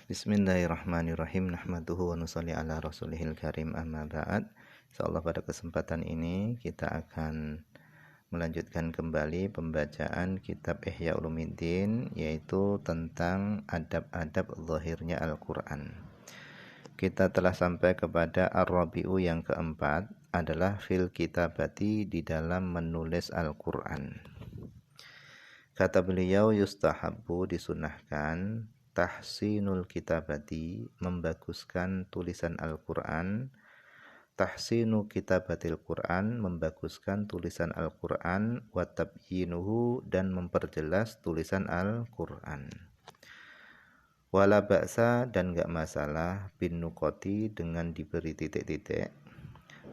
Bismillahirrahmanirrahim. Nahmaduhu wa nusalli ala rasulihil karim, amma ba'd. Insyaallah pada kesempatan ini kita akan melanjutkan kembali pembacaan kitab Ihya Ulumuddin, yaitu tentang adab-adab zahirnya Al-Quran. Kita telah sampai kepada Ar-Rabi'u yang keempat, adalah fil kitabati, di dalam menulis Al-Quran. Kata beliau, yustahabbu, disunahkan, tahsinul kitabati, membaguskan tulisan Al-Quran. Tahsinu kitabatil Quran, membaguskan tulisan Al-Quran. Wa tabyinuhu, dan memperjelas tulisan Al-Quran. Wala ba'sa, dan gak masalah, bin nukoti, dengan diberi titik-titik.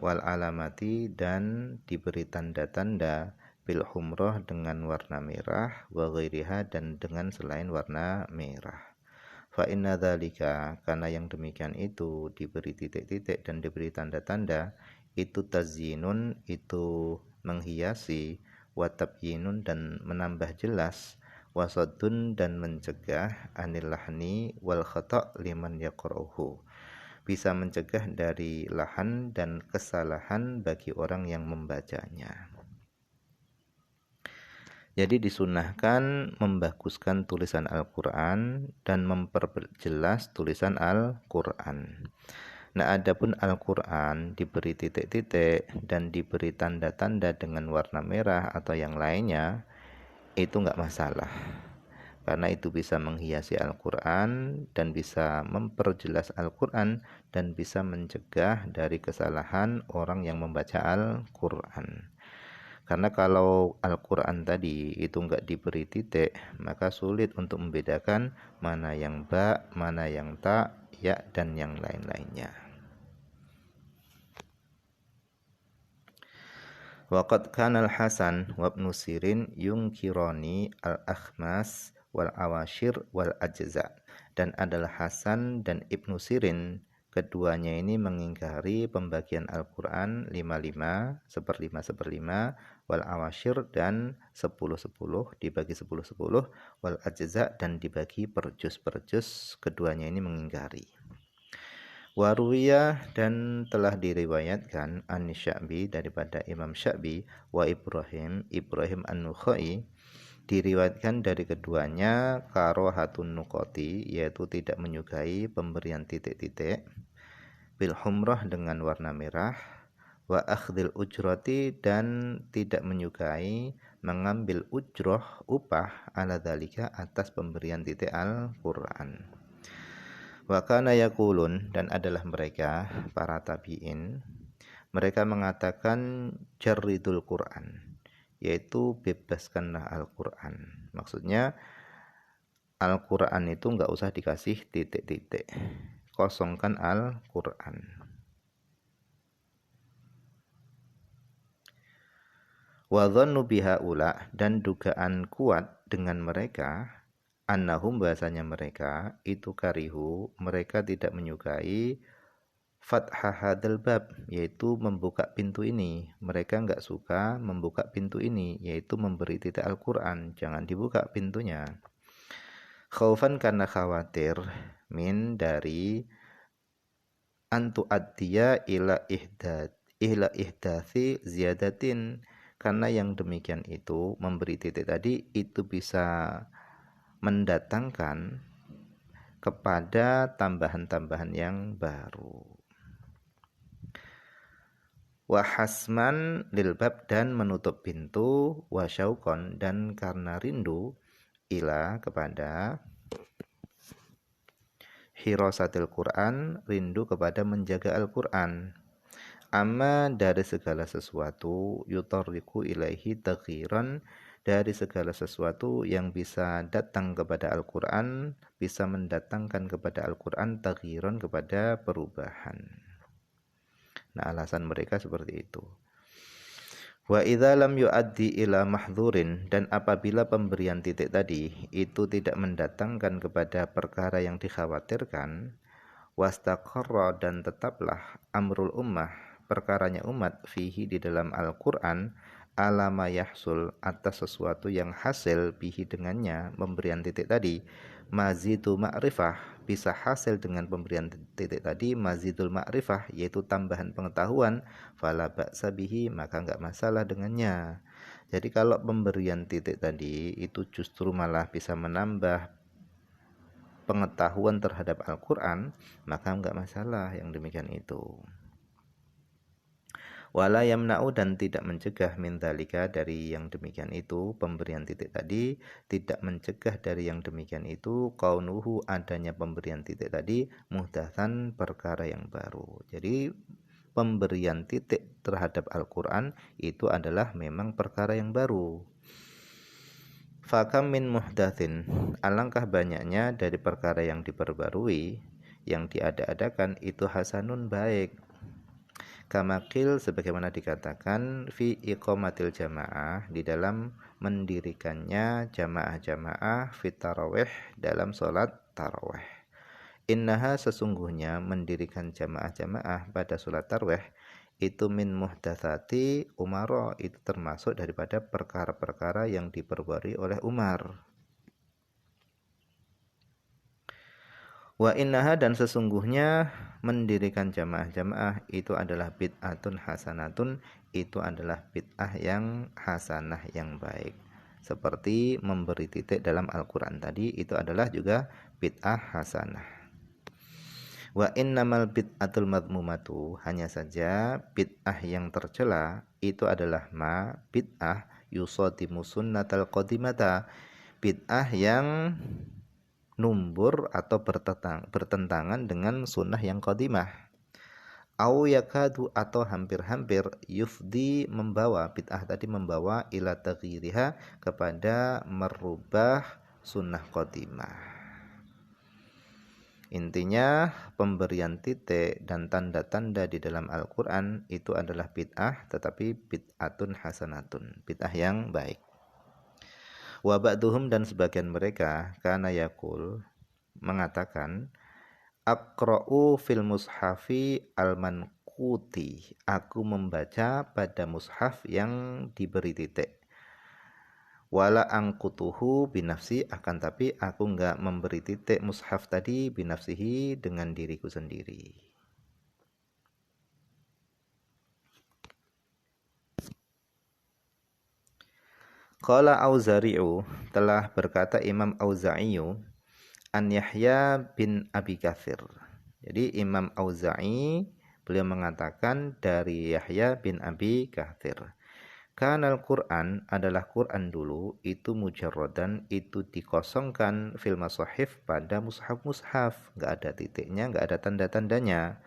Wal alamati, dan diberi tanda-tanda. Bil humroh, dengan warna merah. Wa ghairiha, dan dengan selain warna merah. Fa inna dzalika, karena yang demikian itu, diberi titik-titik dan diberi tanda-tanda, itu tazyinun, itu menghiasi, wa tabyinun, dan menambah jelas, wa saddun, dan mencegah, anil lahni wal khata' liman yaqra'uhu, bisa mencegah dari lahan dan kesalahan bagi orang yang membacanya. Jadi disunahkan membaguskan tulisan Al-Quran dan memperjelas tulisan Al-Quran. Nah, adapun Al-Quran diberi titik-titik dan diberi tanda-tanda dengan warna merah atau yang lainnya, itu nggak masalah. Karena itu bisa menghiasi Al-Quran dan bisa memperjelas Al-Quran dan bisa mencegah dari kesalahan orang yang membaca Al-Quran. Karena kalau Al-Quran tadi itu enggak diberi titik, maka sulit untuk membedakan mana yang ba, mana yang ta, ya, dan yang lain-lainnya. Waqad kana Al-Hasan wa Ibnu Sirin yunkirani al-akhmas wal awashir wal ajza. Dan adalah Hasan dan Ibnu Sirin, keduanya ini mengingkari pembagian Al-Quran 5-5, seperlima, wal awashir, dan 10-10, dibagi 10-10, wal ajza, dan dibagi per juz, keduanya ini mengingkari. Waruwiyah, dan telah diriwayatkan, An-Sya'bi, daripada Imam Sya'bi, wa Ibrahim An-Nukhai, diriwayatkan dari keduanya, karohatun nukoti, yaitu tidak menyukai pemberian titik-titik, bil humrah, dengan warna merah, wa akhdil ujrati, dan tidak menyukai mengambil ujroh, upah, ala dzalika, atas pemberian titik Al-Quran. Wa kana yaqulun, dan adalah mereka, para tabi'in, mereka mengatakan jarridul Quran, yaitu bebaskanlah Al-Quran. Maksudnya Al-Quran itu enggak usah dikasih titik-titik, kosongkan Al-Quran. Wa dhannu bihaula, dan dugaan kuat dengan mereka, annahum, bahasanya mereka itu karihu, mereka tidak menyukai, fathah hadal bab, yaitu membuka pintu ini. Mereka enggak suka membuka pintu ini, yaitu memberi titik Al-Quran, jangan dibuka pintunya. Khaufan, karena khawatir, min, dari antu addiya ila ihdathi ziyadatin, karena yang demikian itu, memberi titik tadi, itu bisa mendatangkan kepada tambahan-tambahan yang baru. Wa hasman lil bab, dan menutup pintu, wa syauqan, dan karena rindu, ila, kepada hirasatil Quran, rindu kepada menjaga Al-Quran. Amma, dari segala sesuatu, yutarriku ilaihi taghiran, dari segala sesuatu yang bisa datang kepada Al-Quran, bisa mendatangkan kepada Al-Quran taghiran, kepada perubahan. Nah, alasan mereka seperti itu. Wa idza lam yuaddi ila mahdzurin, dan apabila pemberian titik tadi itu tidak mendatangkan kepada perkara yang dikhawatirkan, wastaqarra, dan tetaplah, amrul ummah, perkaranya umat, fihi, di dalam Al-Quran, alama yahsul, atas sesuatu yang hasil, bihi, dengannya pemberian titik tadi, mazidu ma'rifah, bisa hasil dengan pemberian titik tadi mazidul ma'rifah, yaitu tambahan pengetahuan, fala ba'sa bihi, maka enggak masalah dengannya. Jadi kalau pemberian titik tadi itu justru malah bisa menambah pengetahuan terhadap Al-Quran, maka enggak masalah yang demikian itu. Wala yamna'u, dan tidak mencegah min dzalika, dari yang demikian itu, pemberian titik tadi tidak mencegah dari yang demikian itu, kaunuhu, adanya pemberian titik tadi, muhdatsan, perkara yang baru. Jadi pemberian titik terhadap Al-Quran itu adalah memang perkara yang baru. Fakam min muhdatsin, alangkah banyaknya dari perkara yang diperbarui, yang diada-adakan, itu hasanun, baik. Kamakil, sebagaimana dikatakan, fi iqamatil jamaah, di dalam mendirikannya jamaah-jamaah fit tarawih, dalam sholat tarawih. Innaha, sesungguhnya mendirikan jamaah-jamaah pada sholat tarawih itu min muhdatsati Umar, itu termasuk daripada perkara-perkara yang diperbarui oleh Umar. Wa innaha, dan sesungguhnya mendirikan jamaah-jamaah itu adalah bid'atun hasanatun, itu adalah bid'ah yang hasanah, yang baik. Seperti memberi titik dalam Al-Quran tadi, itu adalah juga bid'ah hasanah. Wa innamal bid'atul madmumatu, hanya saja bid'ah yang tercela itu adalah bid'ah yusadimu sunnatal qadimata, bid'ah yang numbur atau bertentangan dengan sunnah yang qadimah. Au yakadu, atau hampir-hampir, yufdi, membawa, bid'ah tadi membawa, ila taghyiriha, kepada merubah sunnah qadimah. Intinya pemberian titik dan tanda-tanda di dalam Al-Quran itu adalah bid'ah, tetapi bid'atun hasanatun, bid'ah yang baik. Wa ba'duhum, dan sebagian mereka, kana yakul, mengatakan, aqra'u fil mushafi al-manquti, aku membaca pada mushaf yang diberi titik. Wala angkutuhu binafsi, akan tapi aku enggak memberi titik mushaf tadi binafsihi, dengan diriku sendiri. Qala Auza'i'u, telah berkata Imam Auza'i'u, an Yahya bin Abi Katsir. Jadi Imam Auza'i, beliau mengatakan dari Yahya bin Abi Katsir, kanal Quran, adalah Quran dulu itu mujarradan, itu dikosongkan, fil masahif, pada mushaf-mushaf, enggak ada titiknya, enggak ada tanda-tandanya.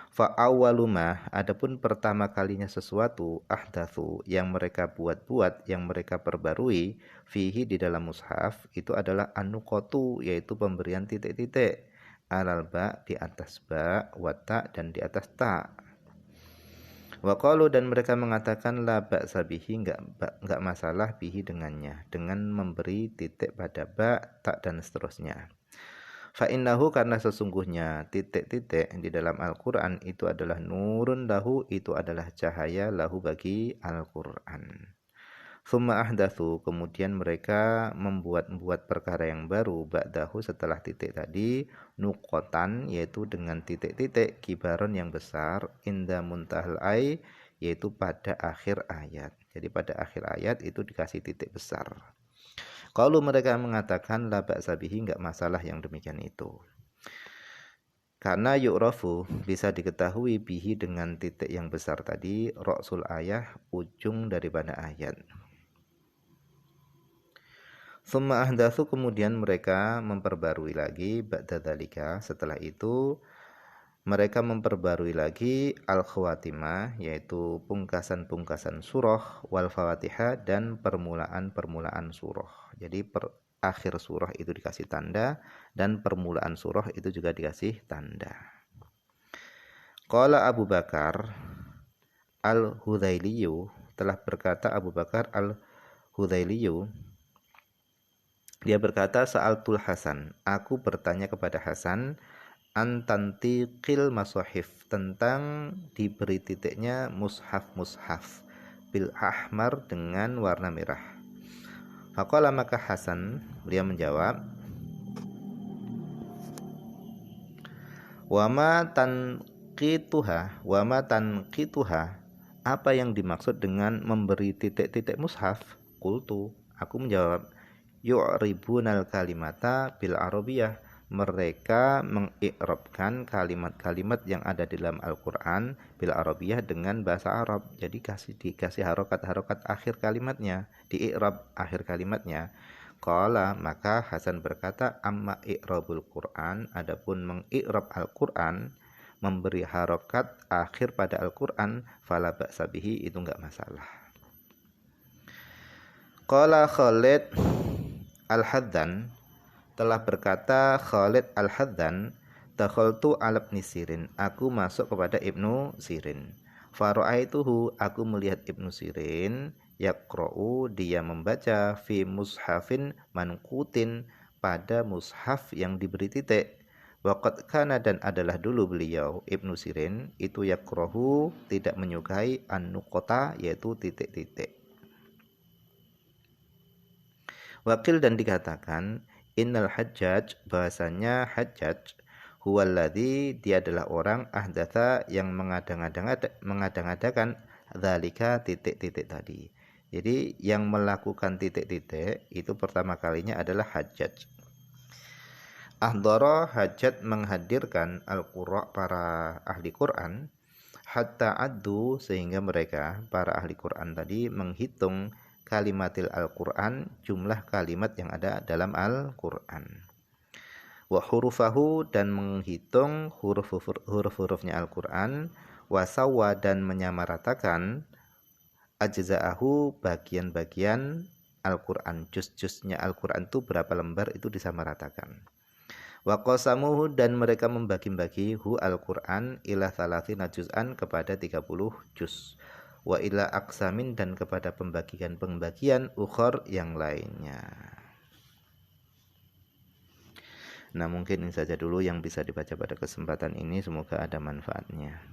Fa awwaluma, adapun pertama kalinya sesuatu, ahdatsu, yang mereka buat-buat, yang mereka perbarui, fihi, di dalam mushaf, itu adalah anuqatu, yaitu pemberian titik-titik, alal ba, di atas ba, wa ta, dan di atas ta. Wa qalu, dan mereka mengatakan, la ba'sa bihi, enggak masalah, bihi, dengannya, dengan memberi titik pada ba, ta, dan seterusnya. Fa innahu, karena sesungguhnya titik-titik di dalam Al-Quran itu adalah nurun lahu, itu adalah cahaya, lahu, bagi Al-Quran. Tsumma ahdatsu, kemudian mereka membuat perkara yang baru, ba'dahu, setelah titik tadi, nuqotan, yaitu dengan titik-titik, kibaron, yang besar, inda muntahal ay, yaitu pada akhir ayat. Jadi pada akhir ayat itu dikasih titik besar. Kalau mereka mengatakan la ba'sa bihi, enggak masalah yang demikian itu. Karena yu'rafu, bisa diketahui, bihi, dengan titik yang besar tadi, ra'sul ayah, ujung daripada ayat. Tsumma ahdatsu, kemudian mereka memperbarui lagi, ba'da dzalika, setelah itu mereka memperbarui lagi al-khawatimah, yaitu pungkasan-pungkasan surah, wal fawatihah, dan permulaan-permulaan surah. Jadi akhir surah itu dikasih tanda, dan permulaan surah itu juga dikasih tanda. Qala Abu Bakar al-Hudzailiyu, telah berkata Abu Bakar al-Hudzailiyu, dia berkata, sa'altul Hasan, aku bertanya kepada Hasan, antantiqil masahif, tentang diberi titiknya mushaf-mushaf, bil ahmar, dengan warna merah. Faqala, maka Hasan, beliau menjawab, Wa ma tanqituha, apa yang dimaksud dengan memberi titik-titik mushaf? Qultu, aku menjawab, yu'ribunal kalimata bil arabiyah, mereka mengi'rabkan kalimat-kalimat yang ada di dalam Al-Qur'an bil arabiyah dengan bahasa Arab. Jadi dikasih harokat-harokat akhir kalimatnya, dii'rab akhir kalimatnya. Qala, maka Hasan berkata, amma i'rabul Qur'an, adapun mengi'rab Al-Qur'an, memberi harokat akhir pada Al-Qur'an, fala ba'sa bihi, itu enggak masalah. Qala Khalid Al-Haddan, telah berkata Khalid Al-Haddan, dakhaltu ala Ibnu Sirin, aku masuk kepada Ibnu Sirin. Fara'aituhu, aku melihat Ibnu Sirin, yaqra'u, dia membaca fi mushafin manqutin, pada mushaf yang diberi titik. Waqad kana, dan adalah dulu beliau Ibnu Sirin itu yaqra'u, tidak menyukai an-nuqata, yaitu titik-titik. Wakil, dan dikatakan innal Hajjaj, bahasanya Hajjaj, huwaladzi, dia adalah orang ahdatha, yang mengadang-adakan dzalika, titik-titik tadi. Jadi yang melakukan titik-titik itu pertama kalinya adalah Hajjaj. Ahdara, Hajjaj menghadirkan al-qurra, para ahli Quran, hatta addu, sehingga mereka para ahli Quran tadi menghitung kalimatil Al-Quran, jumlah kalimat yang ada dalam Al-Quran. Wa hurufahu, dan menghitung huruf-hurufnya Al-Quran. Wa sawwa, dan menyamaratakan ajza'ahu, bagian-bagian Al-Quran, juz-juznya Al-Quran itu berapa lembar, itu disamaratakan. Wa qasamuhu, dan mereka membagi-bagi Al-Quran ila 30 juz'an, kepada 30 juz. Wa ila aqsamin, dan kepada pembagian ukhor yang lainnya. Nah, mungkin ini saja dulu yang bisa dibaca pada kesempatan ini, semoga ada manfaatnya.